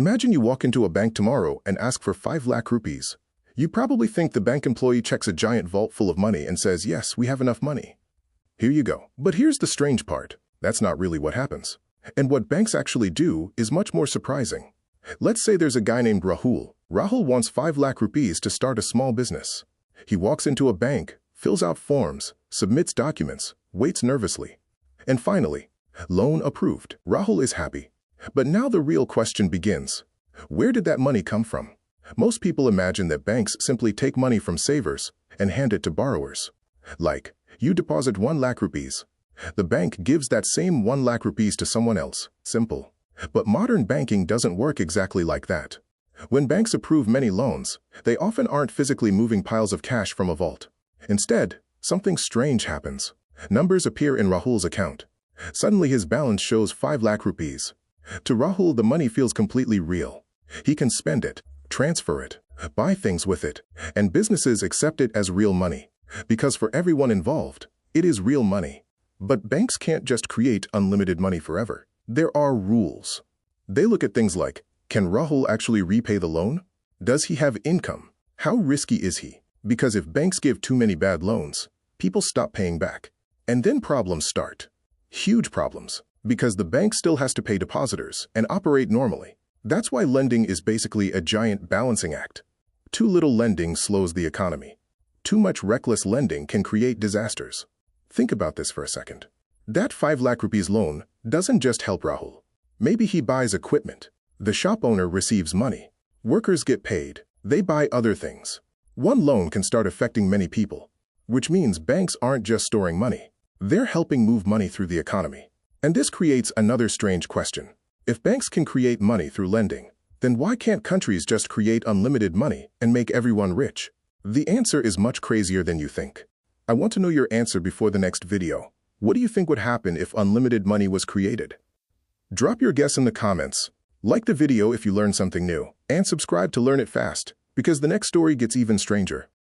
Imagine you walk into a bank tomorrow and ask for 5 lakh rupees. You probably think the bank employee checks a giant vault full of money and says, "Yes, we have enough money. Here you go." But here's the strange part. That's not really what happens. And what banks actually do is much more surprising. Let's say there's a guy named Rahul. Rahul wants 5 lakh rupees to start a small business. He walks into a bank, fills out forms, submits documents, waits nervously. And finally, loan approved. Rahul is happy. But now the real question begins. Where did that money come from? Most people imagine that banks simply take money from savers and hand it to borrowers. Like, you deposit 1 lakh rupees. The bank gives that same 1 lakh rupees to someone else. Simple. But modern banking doesn't work exactly like that. When banks approve many loans, they often aren't physically moving piles of cash from a vault. Instead, something strange happens. Numbers appear in Rahul's account. Suddenly his balance shows 5 lakh rupees. To Rahul, the money feels completely real. He can spend it, transfer it, buy things with it, and businesses accept it as real money. Because for everyone involved, it is real money. But banks can't just create unlimited money forever. There are rules. They look at things like, can Rahul actually repay the loan? Does he have income? How risky is he? Because if banks give too many bad loans, people stop paying back. And then problems start. Huge problems. Because the bank still has to pay depositors and operate normally. That's why lending is basically a giant balancing act. Too little lending slows the economy. Too much reckless lending can create disasters. Think about this for a second. That 5 lakh rupees loan doesn't just help Rahul. Maybe he buys equipment. The shop owner receives money. Workers get paid. They buy other things. One loan can start affecting many people, which means banks aren't just storing money. They're helping move money through the economy. And this creates another strange question. If banks can create money through lending, then why can't countries just create unlimited money and make everyone rich? The answer is much crazier than you think. I want to know your answer before the next video. What do you think would happen if unlimited money was created? Drop your guess in the comments. Like the video if you learned something new, and subscribe to learn it fast, because the next story gets even stranger.